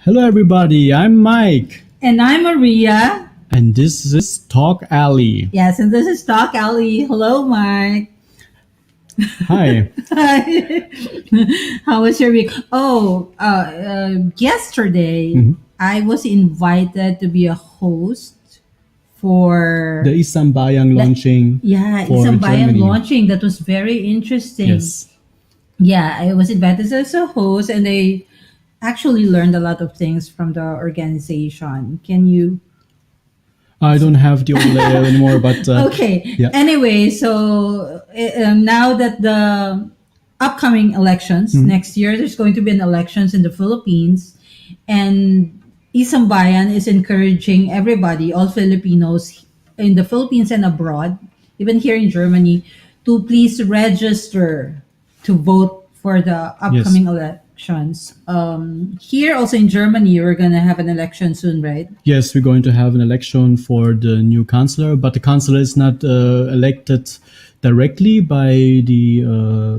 Hello, everybody. I'm Mike, And I'm Maria. and this is Talk Alley. Yes, and this is Talk Alley. Hello, Mike. Hi. Hi. How was your week? Yesterday Mhm. I was invited to be a host for The Isambayang launching for Isang Bayan Germany. launching. That was very interesting. Yes. Yeah, I was invited as a host, and I actually learned a lot of things from the organization. Can you I don't have the overlay anymore, but Okay. yeah. Anyway, so now that the upcoming elections Mhm. next year, there's going to be an elections in the Philippines, and Isang Bayan is encouraging everybody, all Filipinos in the Philippines and abroad, even here in Germany, to please register to vote for the upcoming elections. Here also in Germany, we're gonna have an election soon, right? Yes, we're going to have an election for the new chancellor, but the chancellor is not elected directly by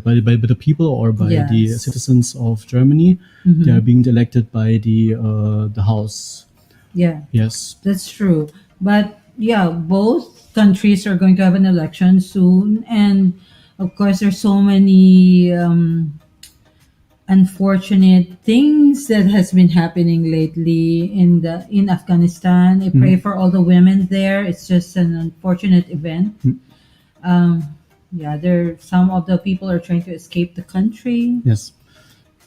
by the people or by the Yes. citizens of Germany. They are being elected by the House. Yeah. Yes. That's true. But yeah, both countries are going to have an election soon. And of course, there's so many unfortunate things that has been happening lately in Afghanistan. I pray for all the women there. It's just an unfortunate event. Um, yeah, there some of the people are trying to escape the country, Yes.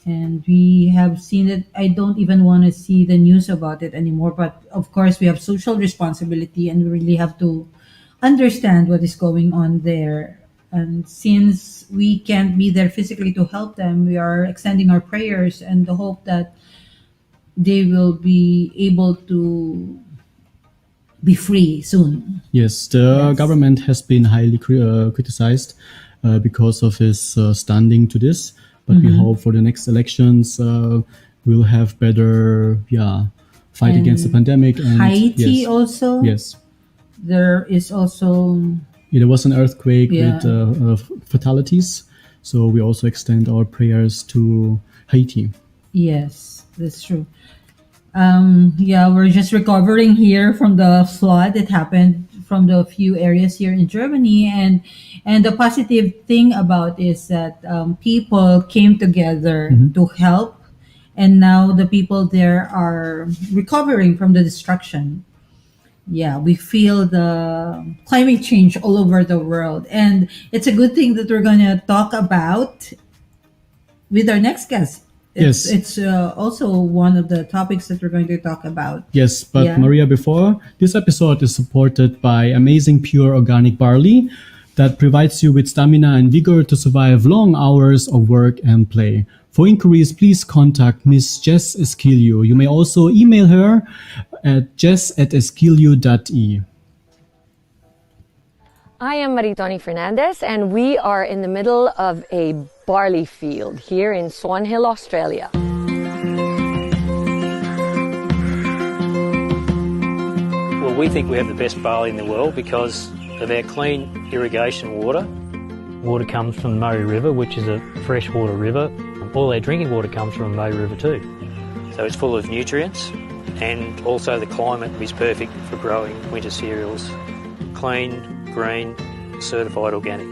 and we have seen it. I don't even want to see the news about it anymore, but of course we have social responsibility, and we really have to understand what is going on there. And since we can't be there physically to help them, we are extending our prayers and the hope that they will be able to be free soon. Yes, the Yes. government has been highly criticized because of his standing to this. But we hope for the next elections we'll have better, fight against the And pandemic. And Haiti yes, also, yes, there is also, there was an earthquake with yeah. fatalities. So we also extend our prayers to Haiti. Yes, that's true. Yeah, we're just recovering here from the flood that happened from the few areas here in Germany, and the positive thing about is that people came together to help, and now the people there are recovering from the destruction. Yeah, we feel the climate change all over the world, and it's a good thing that we're going to talk about with our next guest. It's Yes. it's also one of the topics that we're going to talk about. Yes, but Yeah. Maria, before this episode is supported by amazing pure organic barley that provides you with stamina and vigor to survive long hours of work and play. For inquiries, please contact Miss Jess Esquilio. You may also email her at jess@esquilio.e. I am Maritoni Fernandez, and we are in the middle of a barley field here in Swan Hill, Australia. Well, we think we have the best barley in the world because of our clean irrigation water. Water comes from the Murray River, which is a freshwater river. All our drinking water comes from the Murray River too. So it's full of nutrients, and also the climate is perfect for growing winter cereals. Clean, green, certified organic.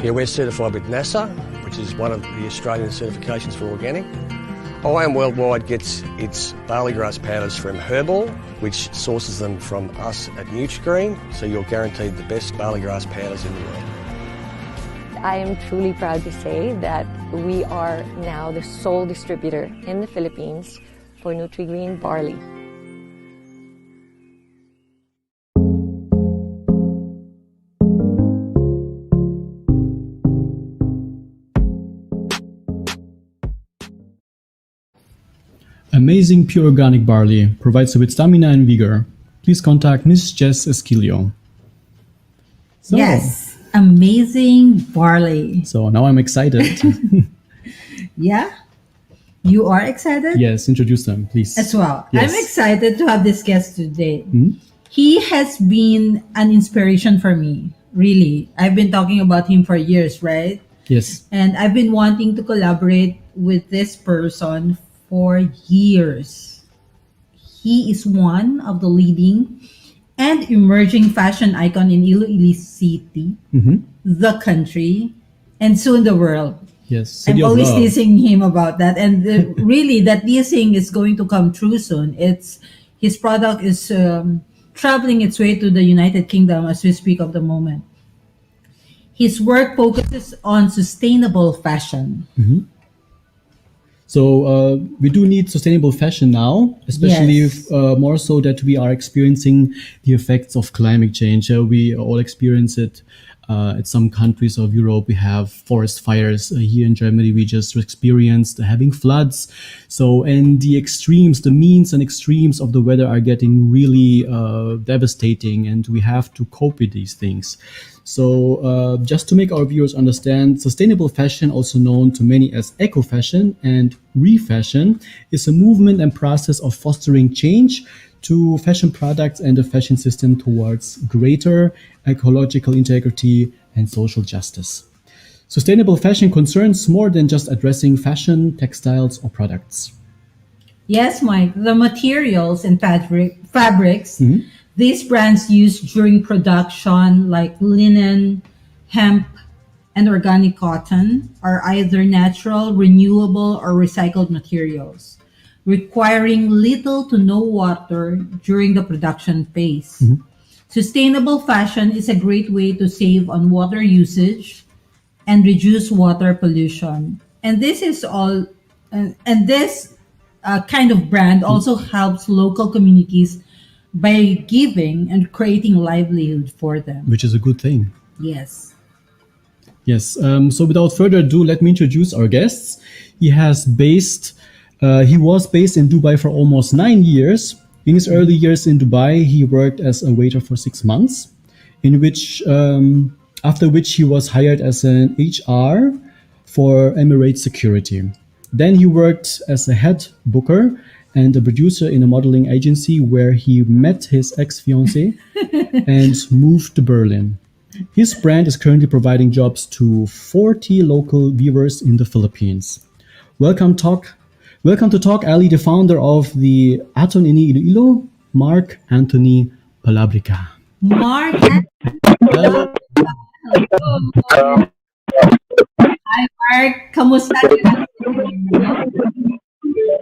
Yeah, we're certified with NASA, which is one of the Australian certifications for organic. IAM Worldwide gets its barley grass powders from Herbal, which sources them from us at NutriGreen, so you're guaranteed the best barley grass powders in the world. I am truly proud to say that we are now the sole distributor in the Philippines for NutriGreen barley. Amazing pure organic barley provides you with stamina and vigor. Please contact Miss Jess Esquilio. So, Yes, amazing barley. So now I'm excited. Yeah, you are excited Yes, introduce them, please. as well. Yes. I'm excited to have this guest today. He has been an inspiration for me. Really, I've been talking about him for years, right? Yes. And I've been wanting to collaborate with this person for years. He is one of the leading and emerging fashion icon in Iloilo City, the country, and soon the world. Yes, I'm City of always Love. teasing him about that, and really, that teasing is going to come true soon. It's his product is traveling its way to the United Kingdom as we speak of the moment. His work focuses on sustainable fashion. So we do need sustainable fashion now, especially Yes. more so that we are experiencing the effects of climate change. We all experience it. At some countries of Europe, we have forest fires. Here in Germany, we just experienced having floods. So, and the extremes, the means and extremes of the weather are getting really devastating, and we have to cope with these things. So, just to make our viewers understand, sustainable fashion, also known to many as eco fashion and refashion, is a movement and process of fostering change to fashion products and the fashion system towards greater ecological integrity and social justice. Sustainable fashion concerns more than just addressing fashion, textiles, or products. Yes, Mike. The materials and fabrics these brands use during production, like linen, hemp, and organic cotton, are either natural, renewable, or recycled materials, requiring little to no water during the production phase. Sustainable fashion is a great way to save on water usage and reduce water pollution. And this is all, and this kind of brand also helps local communities by giving and creating livelihood for them. Which is a good thing. Yes. Yes. So without further ado, let me introduce our guests. He was based in Dubai for almost 9 years. In his early years in Dubai, he worked as a waiter for 6 months, after which he was hired as an HR for Emirates Security. Then he worked as a head booker and a producer in a modeling agency where he met his ex-fiancée and moved to Berlin. His brand is currently providing jobs to 40 local viewers in the Philippines. Welcome to Talk Ali, the founder of the Aton Ini Iloilo, Mark Anthony Palabrica. Mark, Hello. hi Mark, kamusta ka?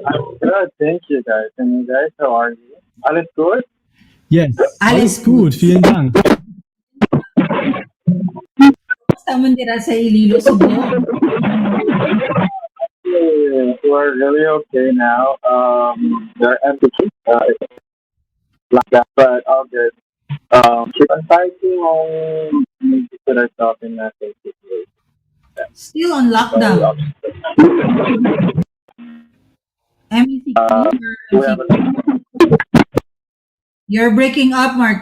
I'm good, thank you guys. And you guys, how are you? Alles good? Yes, alles gut, vielen Dank. Kamusta mo dira sa Iloilo, Cebu? We're really okay now. They're empty, it's like that, but all good. Keep on fighting on need to put ourselves in that safe situation. Still on lockdown. MECQ or We have a MCQ? You're breaking up, Mark.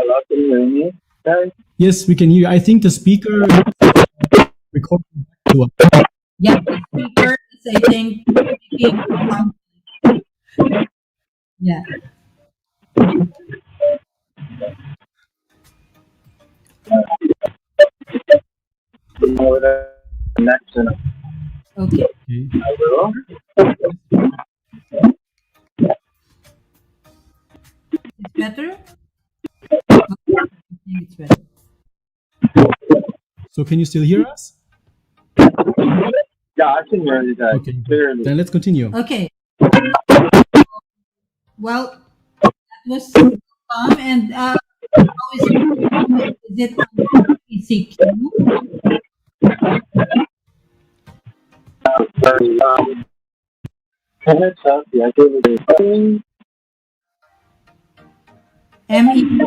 lot to hear me, guys. Yes, we can hear. I think the speaker recording back to us. Yeah, the speaker is, I think, speaking. Yeah. With the connection. Okay. Okay. Hello? It's better? Okay, I think it's better. So can you still hear us? Yeah, I can hear you guys Okay. clearly. Then let's continue. Okay. Well, that was and how is it? Is it on ECQ? Sorry, can I tell you? I gave it a MECQ.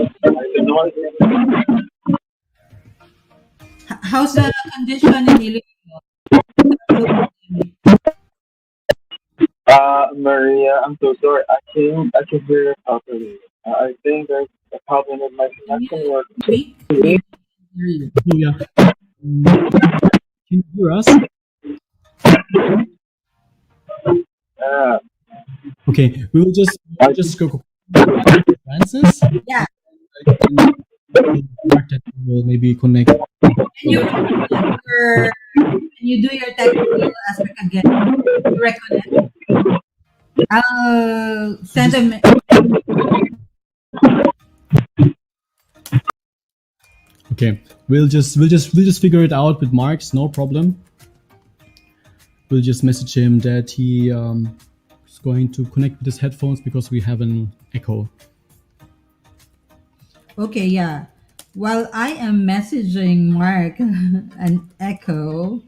How's the condition in Iloilo? Maria, I'm so sorry. I can hear you properly. I think there's a problem with my connection or Weak? We can hear you. Oh, yeah. Can you hear us? Okay, we will just go Francis. Yeah. Mark that we will maybe connect. Can you you do your technical aspect again to reconnect? I'll send a Okay, we'll just figure it out with Mark's, no problem. We'll just message him that he is going to connect with his headphones because we have an echo. Okay, yeah. While I am messaging Mark an echo,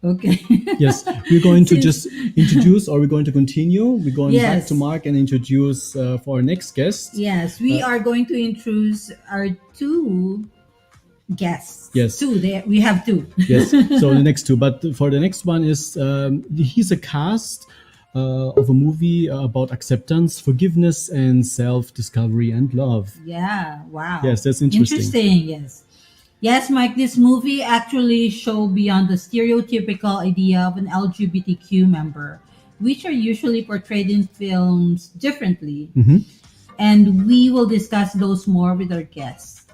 okay. Yes, we're going to Since- just introduce, or we're going to continue. We're going back Yes. to Mark and introduce for our next guest. Yes, we are going to introduce our two guests. Yes. We have two. Yes, so the next two. But for the next one is he's a cast of a movie about acceptance, forgiveness, and self-discovery and love. Yeah, wow. Yes, that's interesting. Interesting, yes. Yes, Mike, this movie actually show beyond the stereotypical idea of an LGBTQ member, which are usually portrayed in films differently. Mhm. And we will discuss those more with our guests.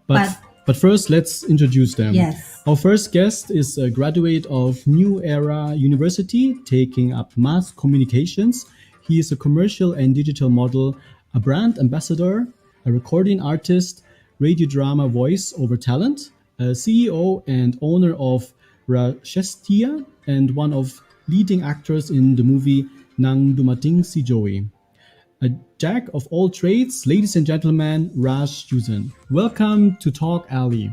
But first, let's introduce them. Yes. Our first guest is a graduate of New Era University, taking up mass communications. He is a commercial and digital model, a brand ambassador, a recording artist, radio drama voice over talent, a CEO and owner of Rashestia, and one of leading actors in the movie Nang Dumating Si Joey. A jack of all trades, ladies and gentlemen, Raj Yusen. Welcome to Talk Alley.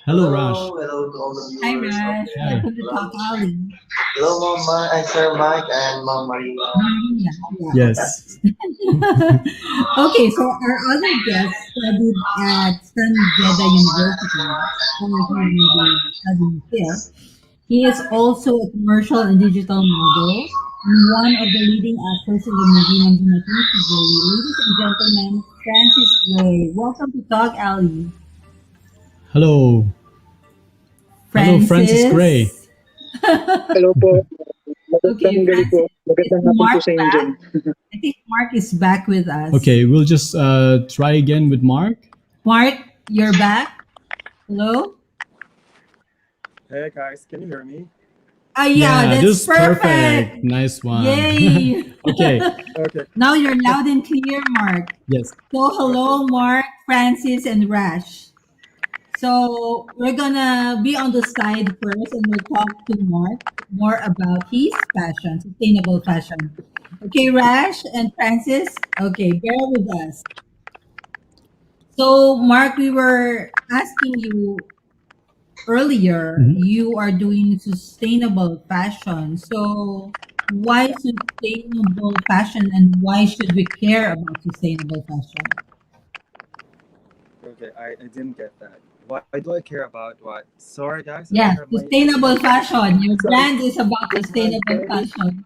Hello, Raj. Hello to all the viewers. Hi, Raj. Hi. Welcome to Talk Alley. Hello, Sir Mike and Mom Maria. Yeah. Yes. Okay, so our other guest studied at San Beda University, or he may be studying here. He is also a commercial and digital model and one of the leading actors in the movie Nang Dumating Si Joey. Ladies and gentlemen, Francis Gray. Welcome to Talk Alley. Hello. Hello, Francis Gray. Hello po. Okay, Magandang gabi po. Magandang hapon po Mark sa inyo dyan. back? I think Mark is back with us. Okay, we'll just try again with Mark. Mark, you're back. Hello? Hey guys, can you hear me? Yeah, that's this is perfect. Nice one. Yay! Okay. Okay. Now you're loud and clear, Mark. Yes. So hello, Mark, Francis, and Rash. So we're gonna be on the side first, and we'll talk to Mark more about his fashion, sustainable fashion. Okay, Rash and Francis. Okay, bear with us. So, Mark, we were asking you earlier. You are doing sustainable fashion. So, why sustainable fashion, and why should we care about sustainable fashion? Okay, I didn't get that. Why do I care about what? Sorry guys. I Yeah, don't have my- sustainable fashion. Your brand is about sustainable fashion.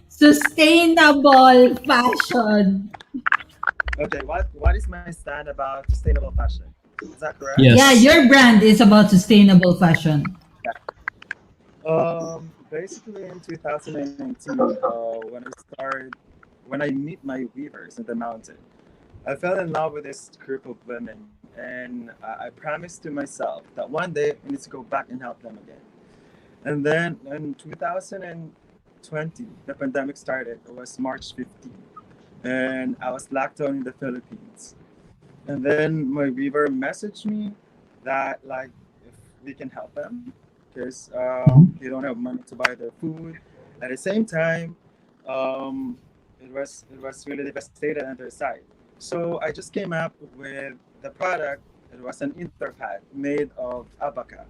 Sustainable fashion. Okay, what is my stand about sustainable fashion? Is that correct? Yes. Yeah, your brand is about sustainable fashion. Basically in 2019, when I meet my weavers in the mountain, I fell in love with this group of women, and I promised to myself that one day I need to go back and help them again. And then in 2020, the pandemic started. It was March 15, and I was locked down in the Philippines. And then my weaver messaged me that like if we can help them because they don't have money to buy their food. At the same time, it was really devastated on their side. So I just came up with the product. It was an interpad made of abaca,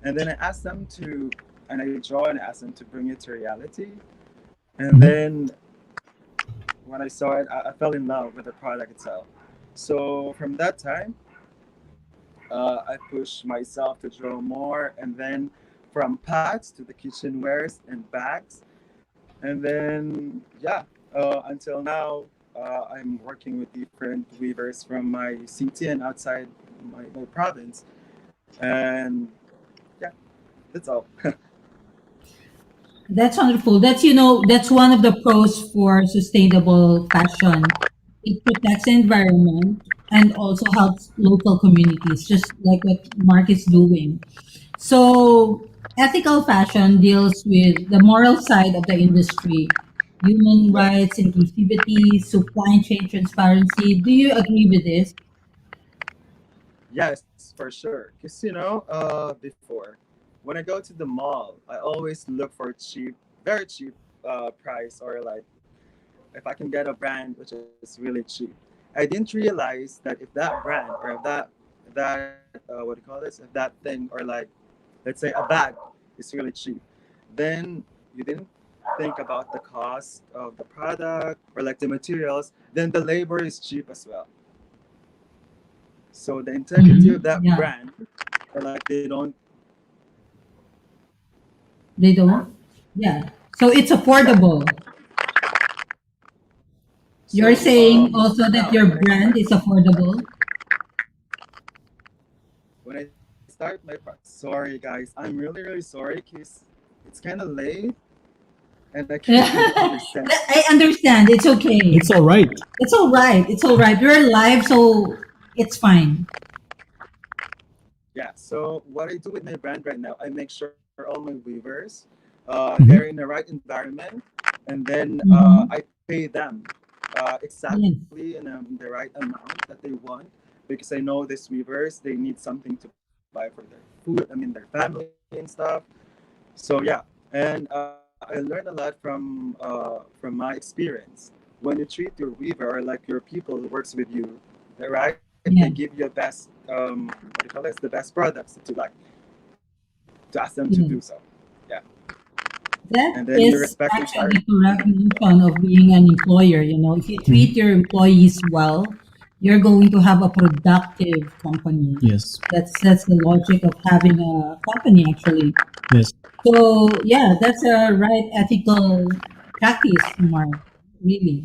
and then I asked them to, and I draw and asked them to bring it to reality. And then when I saw it, I fell in love with the product itself. So from that time, I pushed myself to draw more, and then from pots to the kitchenwares and bags, and then until now, I'm working with different weavers from my city and outside my province, and yeah, that's all. That's wonderful. That's one of the pros for sustainable fashion. It protects the environment and also helps local communities, just like what Mark is doing. So, ethical fashion deals with the moral side of the industry, human rights, inclusivity, supply chain transparency. Do you agree with this? Yes, for sure. Because, before, when I go to the mall, I always look for cheap, very cheap price, or like if I can get a brand which is really cheap. I didn't realize that if that brand or if that what do you call this? If that thing, or like let's say a bag is really cheap, then you didn't think about the cost of the product or like the materials, then the labor is cheap as well. So the integrity of that Yeah, brand, or like they don't. Yeah. So it's affordable. You're so saying also that now your brand is affordable? when I start sorry guys, I'm really really sorry because it's kind of late and I can't really understand. I understand. It's okay. It's all right. It's all right. It's all right. We're live, so it's fine. Yeah, so what I do with my brand right now, I make sure all my weavers, Mhm. they're in the right environment, and then Mm-hmm. I pay them Yes. exactly in the right amount that they want, because I know these weavers, they need something to buy for their food, I mean their family and stuff. So yeah, and I learned a lot from my experience. When you treat your weaver or like your people who works with you, right? They Yeah. give you the best what do you call this? The best products to like to ask them to Yeah. do so. Yeah, That and then you is respect their actually correct notion of being an employer. You know, if you treat your employees well, you're going to have a productive company. Yes. That's the logic of having a company actually. Yes. So yeah, that's a right ethical practice, Mark. Really.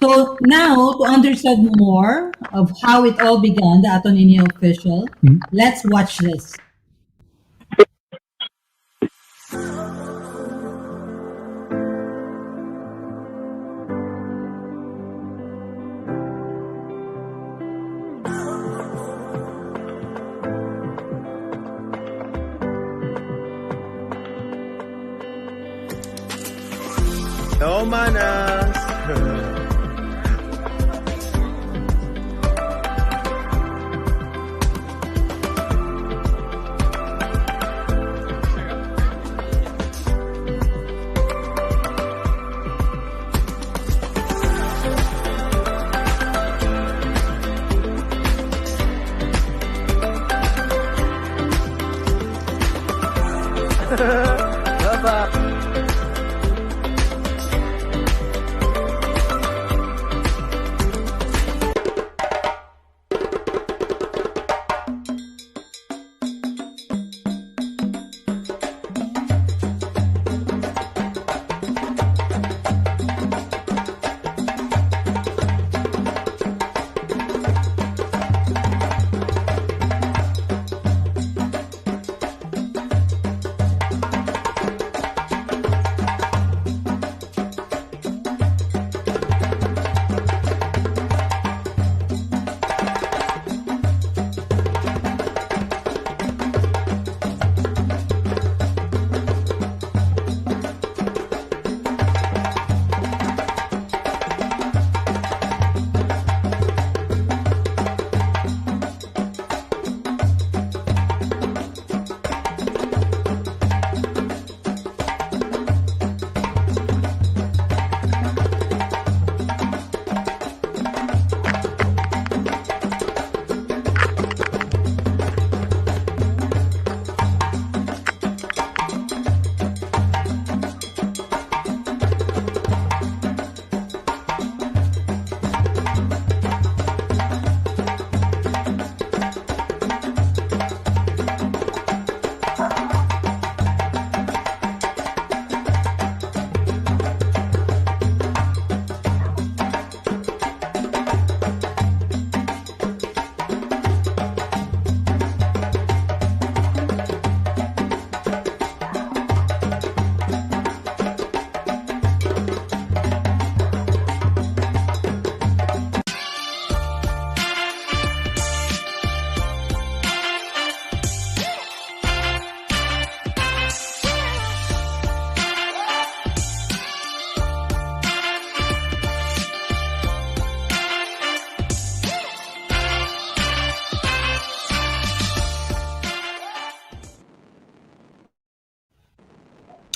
So now to understand more of how it all began, the Atonini official, Mhm. let's watch this. no manas. Baba.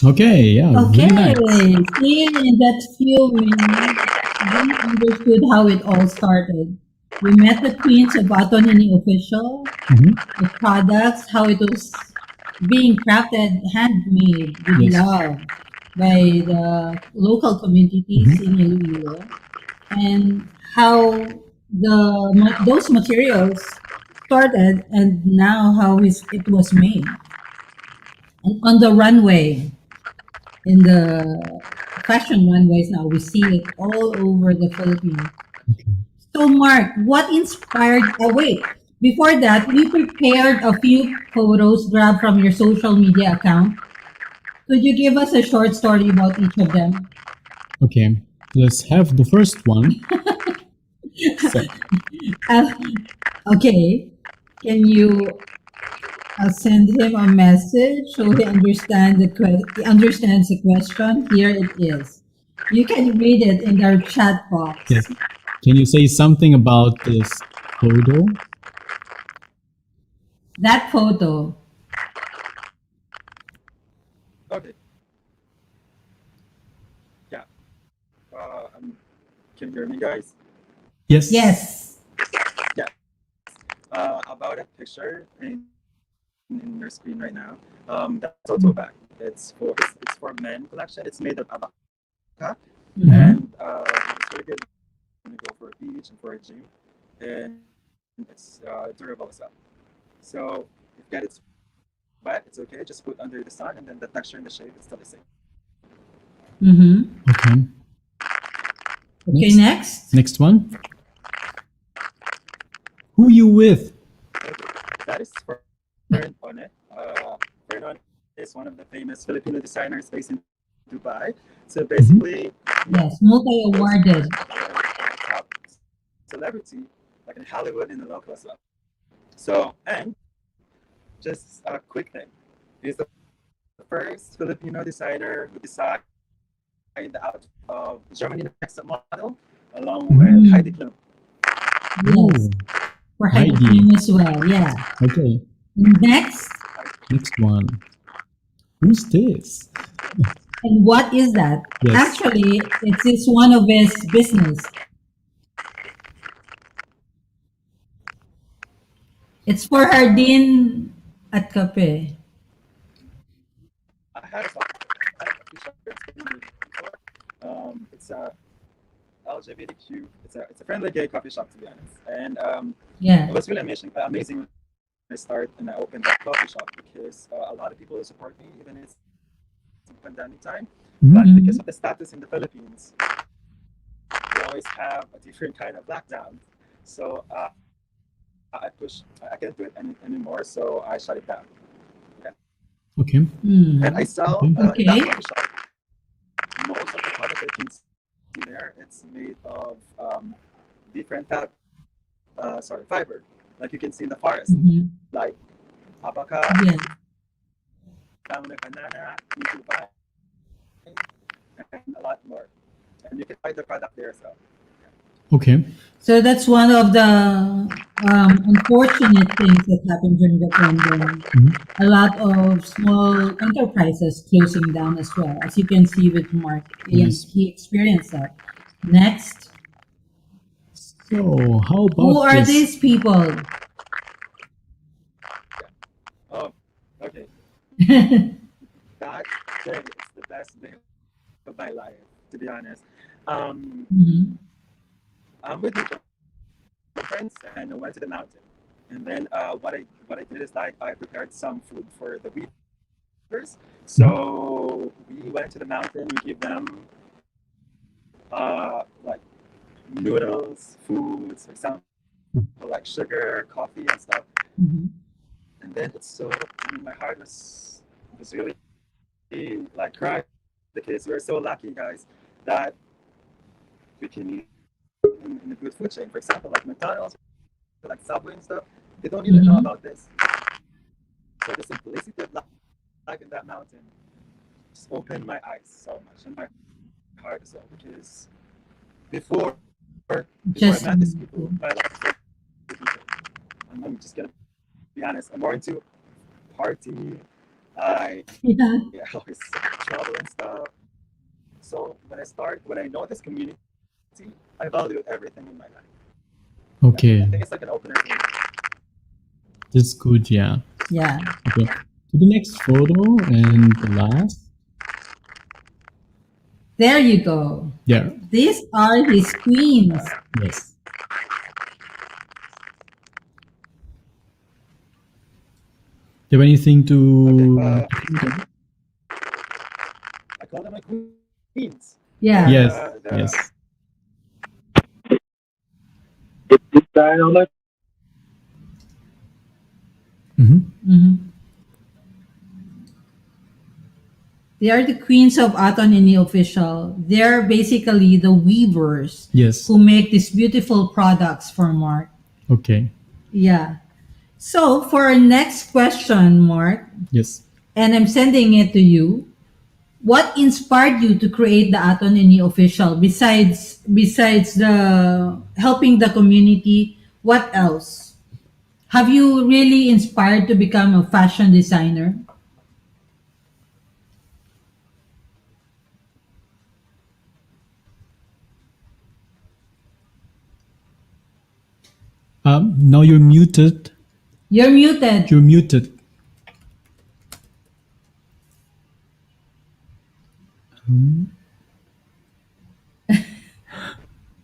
Okay, yeah, Okay, really nice. seeing in that film, we understood how it all started. We met the twins of Atonini Official, Mhm. the products, how it was being crafted, handmade with Yes. love by the local communities Mhm. in Iloilo, and how those materials started, and now how it was made. And on the runway, in the fashion runways now, we see it all over the Philippines. So, Mark, what inspired? Oh, wait. Before that, we prepared a few photos grabbed from your social media account. Could you give us a short story about each of them? Okay, let's have the first one. So, Uh, okay. Can you send him a message so he understands the question? Here it is. You can read it in our chat yes, box. can you say something about this photo? That photo. Okay. Yeah. Can you hear me, guys? Yes. Yes. Yeah. About a picture in your screen right now. That's also back. It's for men collection. It's made of abaca, Mhm. and it's really good when you go for a beach and for a gym, and it's durable as well. So if you get it wet, it's okay. Just put under the sun, and then the texture and the shape is still the same. Mm-hmm. Okay. Okay, next. Next one. Who you with? That is for Fern Onet. Fern Onet is one of the famous Filipino designers based in Dubai. So basically, Yes, multi-awarded. top celebrity, like in Hollywood and the local as well. So, and just a quick thing, he's the first Filipino designer who designed the outfit of Germany Next Top Model, along with Heidi Klum. Yes, for Heidi Heidi. Klum as well. Yeah. Okay, Next. next one. Who's this? And what is that? Yes. Actually, it's one of his business. It's for Hardin at Cafe. I had a t-shirt it's a LGBTQ. It's a friendly gay coffee shop, to be honest. And Yeah. it was really amazing when I started and I opened that coffee shop because a lot of people support me, even it's pandemic time. But Mhm. because of the status in the Philippines, we always have a different kind of lockdown. So I can't do it anymore, so I shut it down. Okay. Hmm. And I sell Okay. that coffee shop. Most of the product that you can see there, it's made of different fiber. Like you can see in the forest, Mhm. like abaca, Yeah. banana, pie, and a lot more. And you can find the product there as well. Okay. So that's one of the unfortunate things that happened during the pandemic. A lot of small enterprises closing down as well, as you can see with Mark. Yes. He experienced that. Next, So, how about who are this? these people? Oh, okay. That day is the best day of my life, to be honest. Mhm. I'm with my friends and I went to the mountain. And then what I did is like I prepared some food for the weavers. So we went to the mountain. We give them like noodles, foods, for example, like sugar, coffee, and stuff. Mhm. And then my heart was really like crying because we're so lucky, guys, that we can eat in a good food chain. For example, like McDonald's, like Subway and stuff. They don't even know about this. So the simplicity of life in that mountain just opened my eyes so much and my heart as well. Because before I met these people, my life was so different. And I'm just gonna be honest. I'm more into party, I Yeah. always travel and stuff. So when I know this community, I value everything in my life. I Okay, think it's like an opener for me. that's good. Yeah. Yeah. Okay. To the next photo and the last. There you go. There. These are his queens. Yes. Do you have anything to? Okay, I call them my queens. Yeah. Yes. The- Yes. This guy on it. Mm-hmm. Mhm. They are the queens of Aton Ini Official. They're basically the weavers Yes. who make these beautiful products for Mark. Okay. Yeah. So for our next question, Mark, Yes. and I'm sending it to you. What inspired you to create the Aton Ini Official besides the helping the community? What else? Have you really inspired to become a fashion designer? Now you're muted. You're muted. You're muted.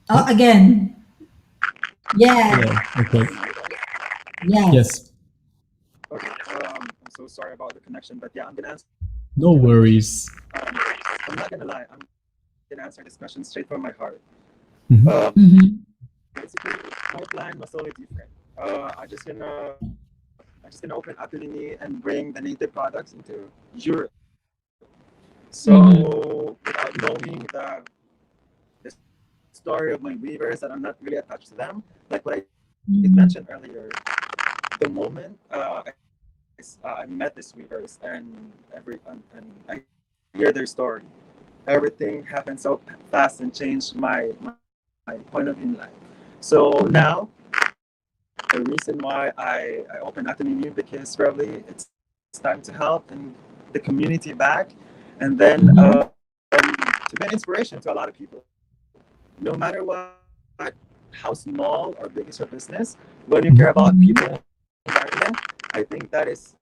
Oh, again. Yeah. Yeah. Okay. Yes. Yes. Okay, I'm so sorry about the connection, but yeah, I'm gonna answer. No worries. I'm not gonna lie. I'm gonna answer this question straight from my heart. Mhm. Mhm. Basically, my plan was totally different. I'm just gonna open Atelier and bring the native products into Europe. So without knowing the story of my weavers, that I'm not really attached to them, like what I Mhm. mentioned earlier, the moment I met these weavers and I hear their story, everything happened so fast and changed my point of view in life. So now the reason why I opened Atelier because probably it's time to help and the community back, and then to be an inspiration to a lot of people. No matter what, how small or big is your business, when you care about people and environment, I think that is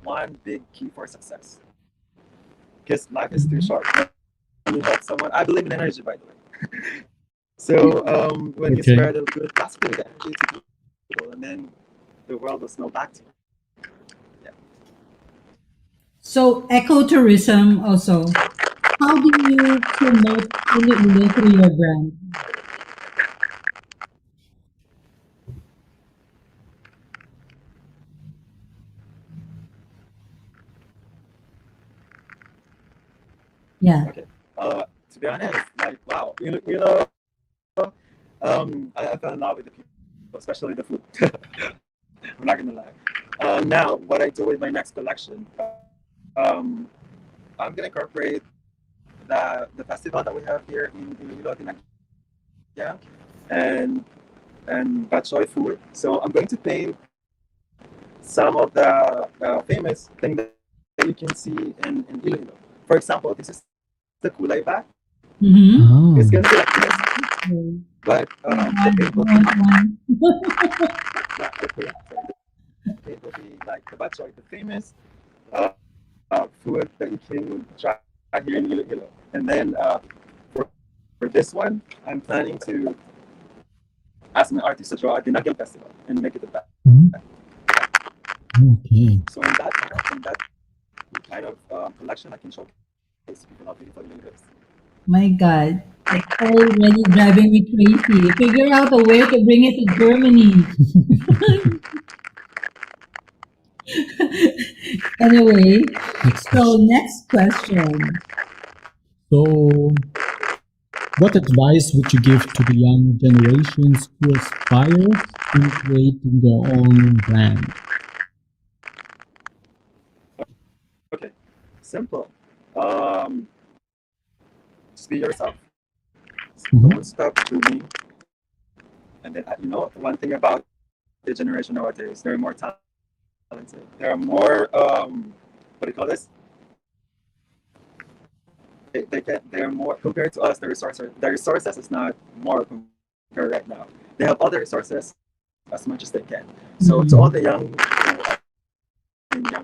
one big key for success. Because life is too short. When you help someone, I believe in energy, by the way. So when you Okay. spread a good positive energy to people, and then the world will smell back to you. Yeah. So ecotourism also. How do you promote Iloilo through your brand? Yeah. Okay. To be honest, like wow, I fell in love with the people, especially the food. I'm not gonna lie. Now, what I do with my next collection, um, I'm gonna incorporate the festival that we have here in Iloilo, yeah, and Batchoy food. So I'm going to paint some of the famous things that you can see in Iloilo. For example, this is the kulay bag. Mm-hmm. Oh. It's gonna be like this, but the paint will be it will be like the batchoy, the famous food that you can try here in Iloilo. And then for this one, I'm planning to ask my artist to draw a Dinagyang festival and make it a bag. Mhm. Okay. So in that kind of collection, I can showcase people how beautiful Iloilo is. My God, it's already driving me crazy. Figure out a way to bring it to Germany. Anyway, Next so question. next question. So, what advice would you give to the young generations who aspire in creating their own brand? Okay, simple. Um, just be yourself. Mhm. Don't stop doing. And then one thing about the generation nowadays, they're more talented. They're more what do you call this? They're more compared to us. The resources is not more compared right now. They have other resources as much as they can. So to all the young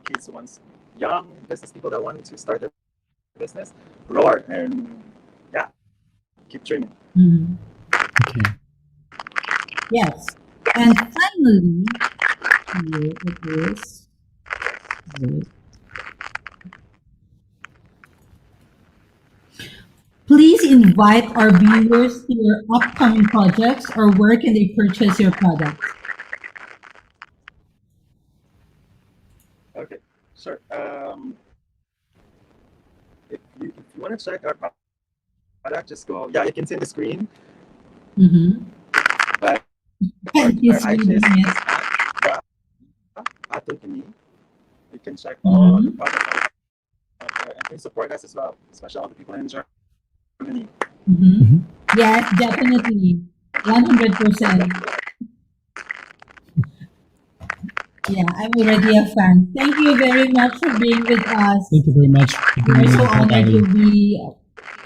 kids who wants young business people that want to start a business, roar and yeah, keep dreaming. Mhm. Okay. Yes. And finally, here it is. Wait. Please invite our viewers to your upcoming projects, or where can they purchase your products? Okay, sure. If you want to check our product, just go. Yeah, you can see the screen. Mm-hmm. But And he's our reading IG is it. at Tulkini. You can check all the Mhm. products out there, and please support us as well, especially all the people in Germany. Mm-hmm. Mhm. Yes, definitely. 100%. Yeah, I'm already a fan. Thank you very much for being with us. Thank you very much for We're being so with honored Ali. to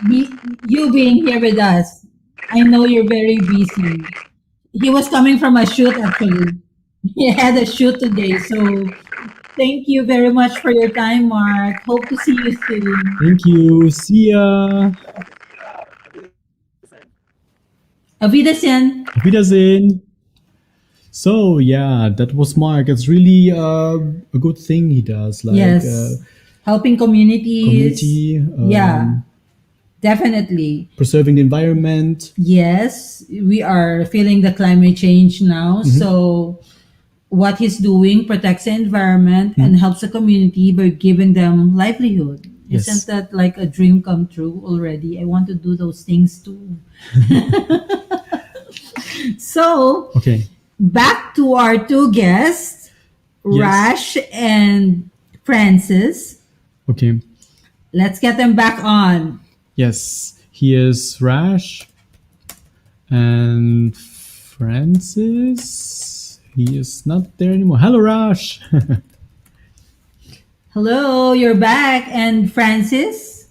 be you being here with us. I know you're very busy. He was coming from a shoot actually. He had a shoot today. So thank you very much for your time, Mark. Hope to see you soon. Thank you. See ya. Auf Wiedersehen. Auf Wiedersehen. So yeah, that was Mark. It's really a good thing he does. Like Yes. Helping communities. community, Yeah, definitely. preserving the environment. Yes, we are feeling the climate change now. So what he's doing protects the environment and helps the community by giving them livelihood. Yes. Isn't that like a dream come true already? I want to do those things too. So Okay. back to our two guests, Yes. Rash and Francis. Okay. Let's get them back on. Yes. He is Rash and Francis. He is not there anymore. Hello, Rash. Hello, you're back. And Francis?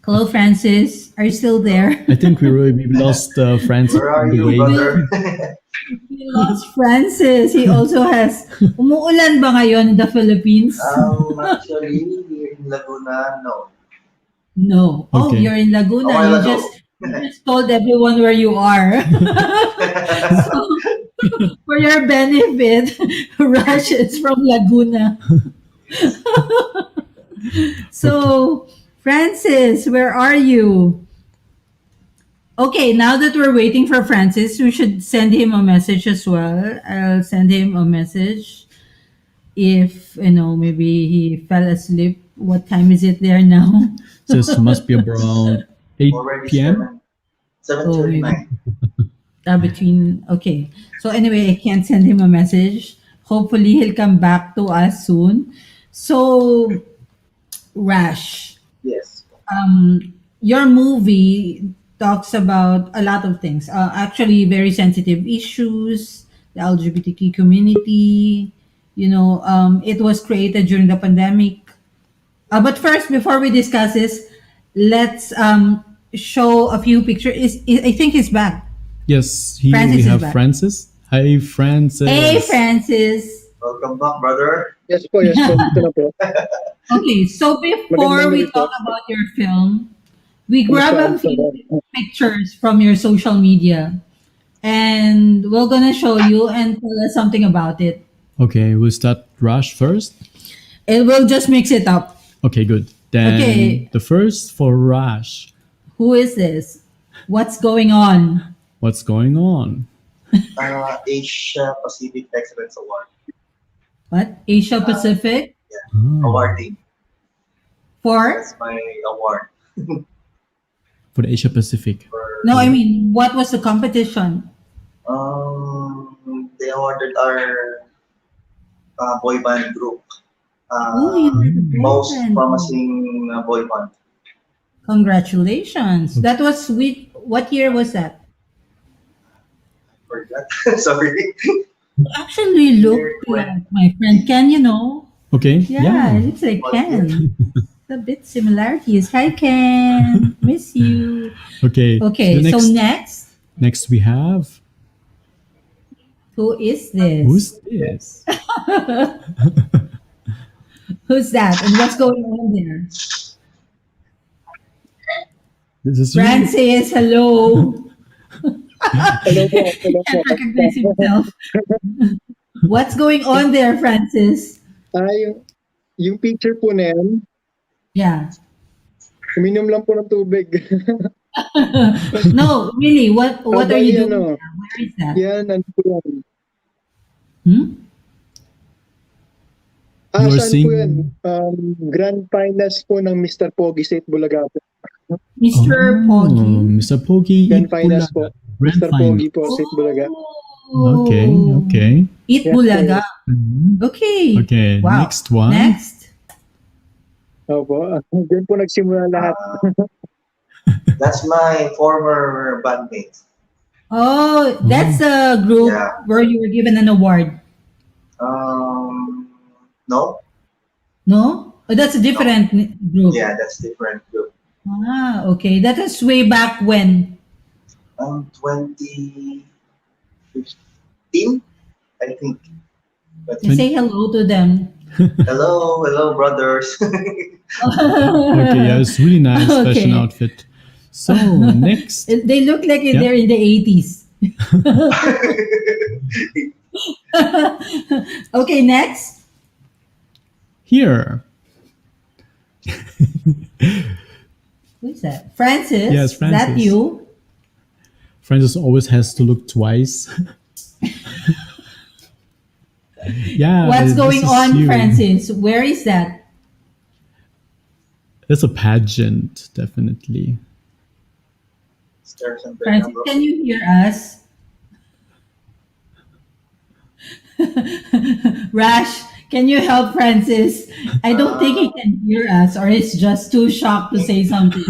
Hello, Francis. Are you still there? I think we lost Francis Where are on the you, way. brother? We lost Francis. He also has... Umuulan ba ngayon in the Philippines? Actually, here in Laguna, no. No. Oh, Okay. you're in A Laguna. while You ago. just told everyone where you are. So, for your benefit, Rush is from Laguna. So, Francis, where are you? Okay, now that we're waiting for Francis, we should send him a message as well. I'll send him a message if, maybe he fell asleep. What time is it there now? This must be around 8 Already p.m. 7:39. Okay. So anyway, I can't send him a message. Hopefully he'll come back to us soon. So, Rash, Yes. your movie talks about a lot of things. Actually, very sensitive issues, the LGBTQ community. It was created during the pandemic. But first, before we discuss this, let's show a few pictures. I think he's back. Yes, here Francis we is have back. Francis. Hi, Francis. Hey, Francis. Welcome back, brother. Yes po, yes po. Ito na po. Okay, so before Magandang we gabi po. talk about your film, we grab a Kamusta few po? pictures from your social media, and we're gonna show you and tell us something about it. Okay, we'll start Rush first. And we'll just mix it up. Okay, good. Then Okay. the first for Rush. Who is this? What's going on? What's going on? Asia Pacific Excellence Award. What? Asia Pacific Ah, Awarding. for? That's my award. for the Asia Pacific. For, No, I mean, what was the competition? they awarded our boy band group. Oh, you were the Most president. promising boy band. Congratulations. That was sweet. What year was that? Forgot. Sorry. You actually look like my friend Ken, you know. Okay. Yeah, it looks like Ken. A bit similarities. Hi, Ken. Miss you. Okay. Okay, the so next, next, we have, who is this? who's this? Who's that? And what's going on there? This is Francis, hello. Hello po, hello po. Can't recognize himself. What's going on there, Francis? Yung picture po na yan, Yeah. uminom lang po ng tubig. No, really, what are you doing? Ano, Where is that? yan, ano po yan? Hmm? You're Saan po seeing- yan? Grand finals po ng Mr. Pogi State Bulaga po. Mr. Poggy. Mr. Pogi. Grand Eat finals Bulaga. po. Grand Mr. Pogi finals. po, State Bulaga. Okay, okay. Eat Yeah. Bulaga. Mhm. Okay. Okay, Wow. next one. Next. Opo, doon po nagsimula lahat. That's my former bandmate. Oh, that's a group Yeah. where you were given an award. No? No? Oh, that's a different group. Yeah, that's different group. Ah, okay. That is way back when. 2015, I think. But You say hello to them. hello, brothers. Okay, yeah, it's really nice Okay. fashion outfit. So next, They look like Yeah. they're in the 80s. Okay, next. here. Who is that? Francis? Yes, Is that Francis. you? Francis always has to look twice. Yeah. What's this going is on, you. Francis? Where is that? It's a pageant, definitely. Stairs and Francis, bro. can you hear us? Rash, can you help Francis? I don't think he can hear us, or he's just too shocked to say something.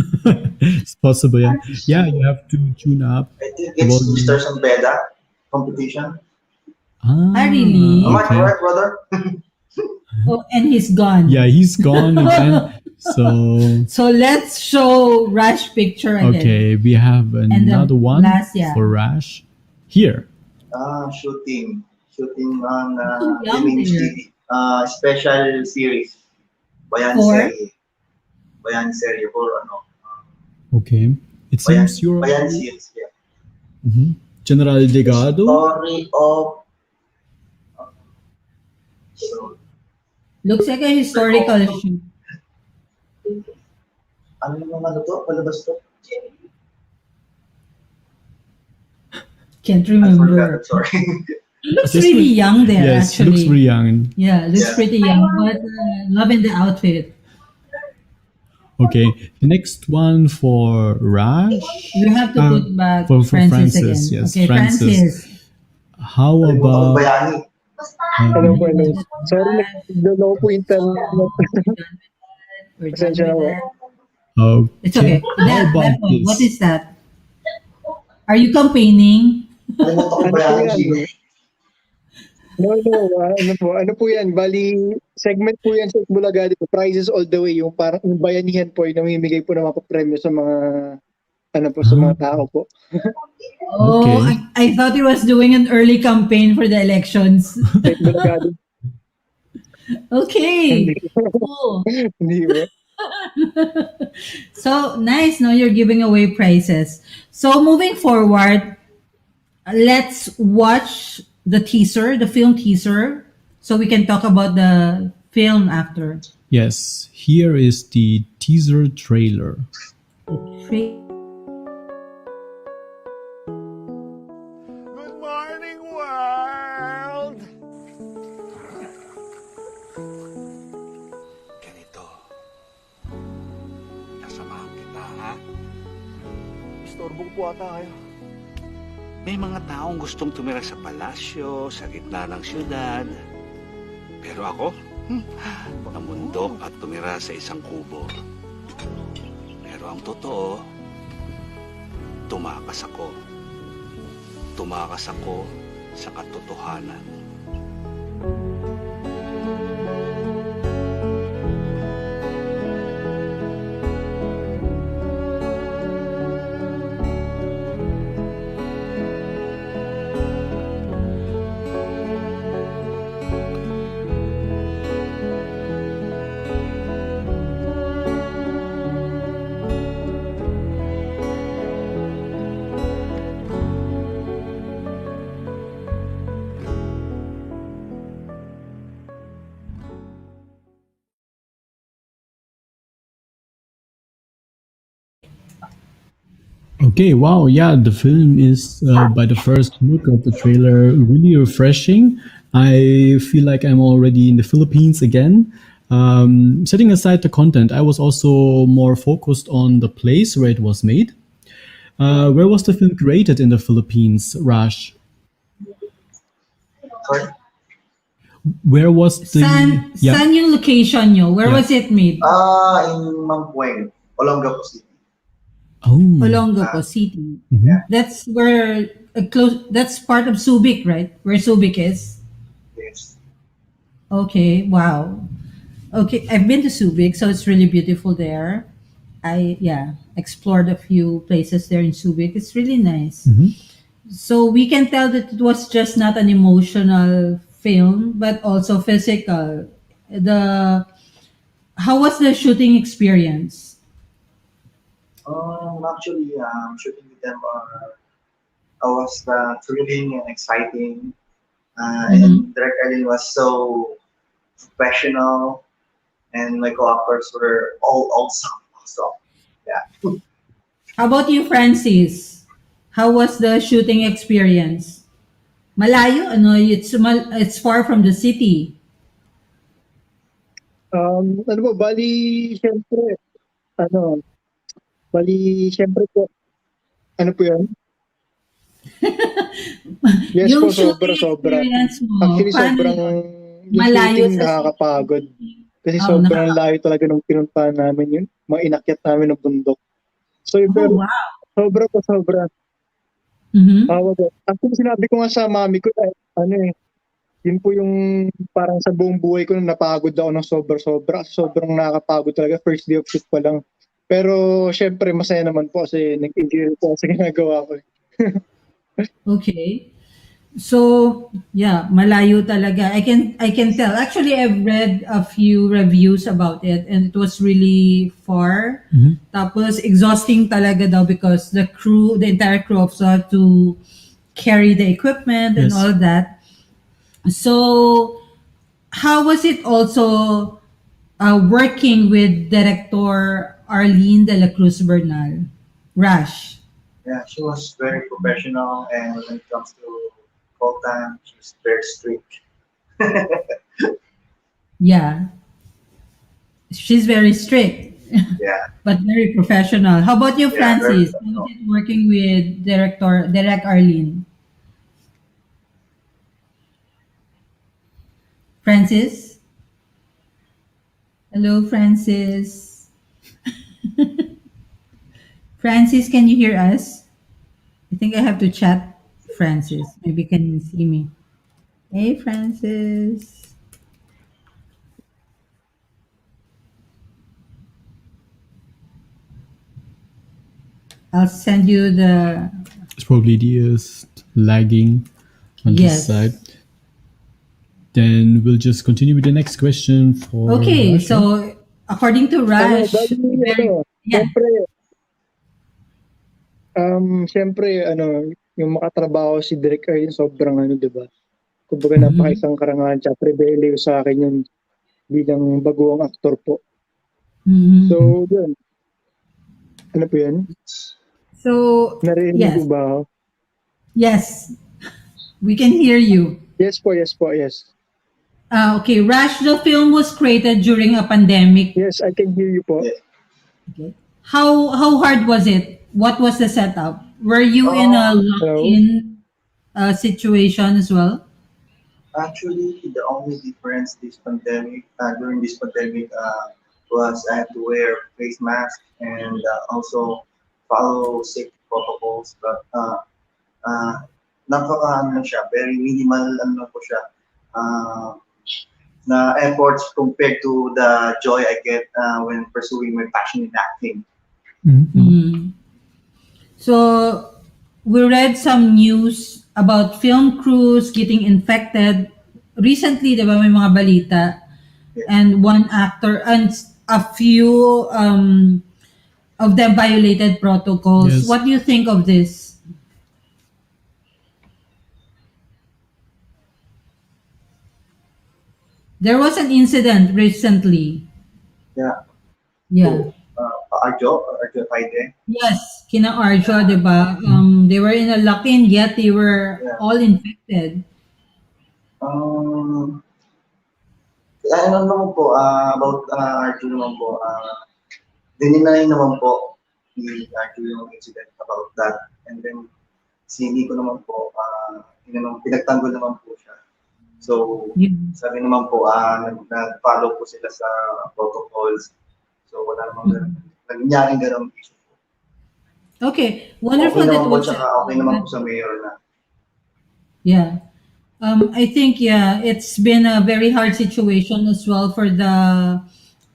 It's possible, yeah. Yeah, you have to tune up. I think it's Volume. Mr. Sambeda competition. Ah, really? Am I okay. correct, brother? Oh, and he's gone. Yeah, he's gone again. So So let's show Rash picture again. okay, we have the another one last, yeah. for Rash. Here. Shooting on young Demings there. TV. Special series. Bayan For? Serie. Bayan Serie for ano. Okay. It Bayan, seems you're Bayan series. Yeah. Mhm. General Delgado. Story of so, Looks like a historical shoot. ano yung ano to? Palabas to? Can't I remember. forgot. Sorry. He looks This really one- young there, Yes, actually. looks really young. Yeah, looks Yeah. pretty young, but loving the outfit. Okay, the next one for Rash. You have to put back for Francis, Francis, again. yes, Okay, Francis. How Kalimutan ko about Bayani. Hello po, hello. Sorry, nagdalaw po internet. We're done Pasensya na with po. that. okay? It's okay. How That about one, this? what is that? Are you campaigning? Kalimutan ko Ano po Bayani. yan? Jimmy. No, ano po yan? Bali, segment po yan sa Bulaga dito. Prizes all the way. Yung parang yung bayanihan po, yung namimigay po ng mga premyo sa mga sa mga tao po. Oh, Okay. I thought he was doing an early campaign for the elections. Sa Bulaga dito. Okay. Cool. Hindi po. So nice. Now you're giving away prizes. So moving forward, let's watch the teaser, the film teaser, so we can talk about the film after. Yes, here is the teaser trailer. Good morning, world! Ganito. Kasamahan kita, ha? Istorbo ko po ata kayo. May mga taong gustong tumira sa palasyo, sa gitna ng syudad. Pero ako, namundok at tumira sa isang kubo. Pero ang totoo, tumakas ako. Tumakas ako sa katotohanan. Okay, wow, yeah, the film is, by the first look of the trailer, really refreshing. I feel like I'm already in the Philippines again. Setting aside the content, I was also more focused on the place where it was made. Where was the film created in the Philippines, Raj? Sorry? Where was the. Yeah. Saan yung location nyo? Where Yeah. was it made? In Mampueng, Olongapo City. Oh. Olongapo City. Mhm. That's where that's part of Subic, right? Where Subic is. Yes. Okay, wow. Okay, I've been to Subic, so it's really beautiful there. I explored a few places there in Subic. It's really nice. Mhm. So we can tell that it was just not an emotional film, but also physical. The How was the shooting experience? Actually, shooting with them was thrilling and exciting. And Direct Alien was so professional, and my co-actors were all awesome. So, yeah. How about you, Francis? How was the shooting experience? Malayo, ano? It's far from the city. Ano po, ano, siyempre po, ano po yan? Yes Yung po, shooting sobra. experience mo, Actually, paano sobrang, yun? yung Malayo shooting sa nakakapagod. Kasi Oh, sobrang layo talaga nung pinuntahan namin yun. Mga inakyat namin ng bundok. So, Oh, pero wow. sobra. Mhm. Actually, sinabi ko nga sa mami ko, yun po yung parang sa buong buhay ko na napagod ako ng sobra. Sobrang nakakapagod talaga. First day of shoot pa lang. Pero, syempre, masaya naman po kasi nag-enjoy po sa ginagawa ko. Okay. So, yeah, malayo talaga. I can tell. Actually, I've read a few reviews about it and it was really far. Mhm. Tapos exhausting talaga daw because the entire crew also had to carry the equipment and Yes. all that. So, how was it also working with director Arlene de la Cruz Bernal? Rash. Yeah, she was very professional, and when it comes to call time, she's very strict. Yeah. She's very strict, Yeah. but very professional. How about you, Yeah, very Francis? How was it working with Direct Arlene? Francis? Hello, Francis. Francis, can you hear us? I think I have to chat Francis. Maybe can you see me? Hey, Francis. I'll send you the. It's probably the lagging on this Yes. side. Then we'll just continue with the next question for Okay, Raj, right? so according to Rash, Siyempre, yung makatrabaho si Direk Arlene, sobrang di ba? Kumbaga napaka-isang karangalan siya. Privilege sa akin yun bilang baguang aktor po. Mhm. So, yun. Ano po yan? So, Narinig yes. po ba ako? Yes, we can hear you. Yes po. Okay, Rash, the film was created during a pandemic. Yes, I can hear you po. Okay. How hard was it? What was the setup? Were you in a lock-in situation as well? Actually, the only difference during this pandemic was I had to wear face mask and also follow safety protocols. But napaka ano siya, very minimal ano po siya, na efforts compared to the joy I get when pursuing my passion in acting. So we read some news about film crews getting infected. Recently, di ba, may mga balita, and one actor and a few of them violated protocols. Yes. What do you think of this? There was an incident recently. Yeah. Yeah. Arjo Paide. Yes, kina Arjo, di ba? They were in a lock-in, yet they were all infected. Ano naman po, about Arjo naman po, dininay naman po ni Arjo yung incident about that. And then, si Nico naman po, pinagtanggol naman po siya. So, sabi naman po, nag-follow po sila sa protocols. So, wala namang nangyaring ganong issue po. Okay, wonderful Okay that naman po, was tsaka okay naman po sa mayor na. Yeah. I think, it's been a very hard situation as well for the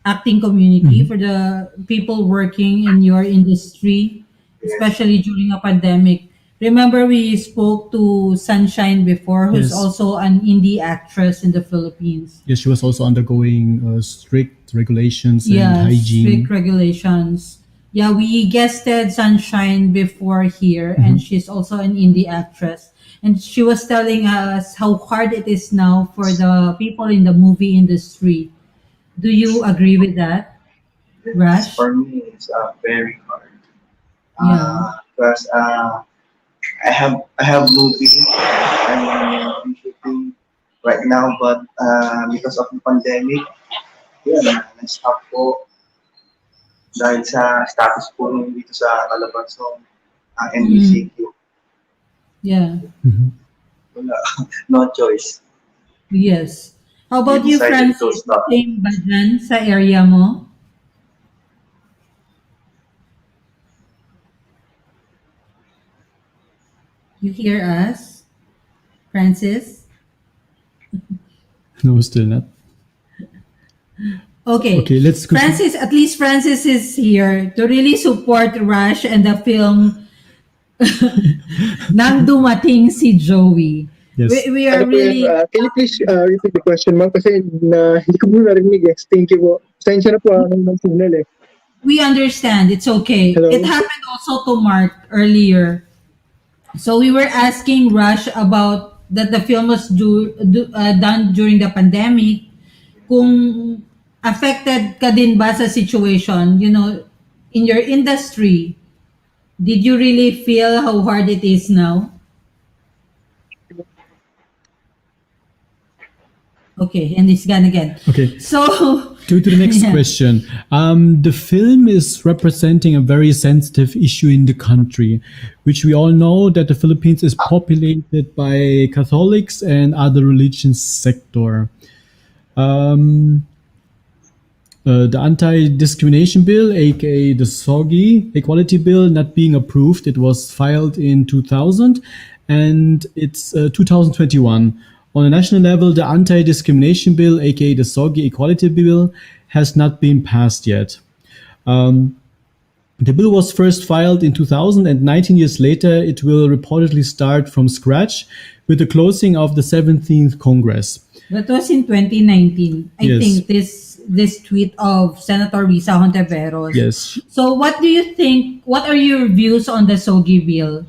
acting community, for the people working in your industry, especially during a pandemic. Remember, we spoke to Sunshine before, who's Yes. also an indie actress in the Philippines. Yes, she was also undergoing strict regulations and hygiene. Strict regulations. Yeah, we guested Sunshine before here, and she's also an indie actress. And she was telling us how hard it is now for the people in the movie industry. Do you agree with that, Rash? For me, it's very hard. Yeah. Because I have movie I'm shooting right now, but because of the pandemic, na-stop po dahil sa status po nung dito sa Calabarzon, NBCQ. Yeah. Wala, no choice. Yes. How about We you, decided to Francis? stop. Same ba dyan sa area mo? You hear us? Francis? No, still not. Okay. Okay, let's go. Francis, at least Francis is here to really support Rush and the film Nang Dumating si Joey. Yes. We are Ano po yun, really... can you please repeat the question, ma'am? Kasi hindi ko po narinig eh. Thank you po. Pasensya na po ng signal eh. We understand. It's okay. Hello? It happened also to Mark earlier. So we were asking Rush about that the film was done during the pandemic. Kung affected ka din ba sa situation, in your industry, did you really feel how hard it is now? Okay, and it's gone again. Okay. So, Go to the next Yeah. question. The film is representing a very sensitive issue in the country, which we all know that the Philippines is populated by Catholics and other religious sector. The anti-discrimination bill, aka the SOGI Equality Bill, not being approved. It was filed in 2000, and it's 2021. On a national level, the anti-discrimination bill, aka the SOGI Equality Bill, has not been passed yet. The bill was first filed in 2000, and 19 years later, it will reportedly start from scratch with the closing of the 17th Congress. that was in 2019. I Yes. think this tweet of Senator Risa Hontiveros. Yes. So what do you think, what are your views on the SOGI bill?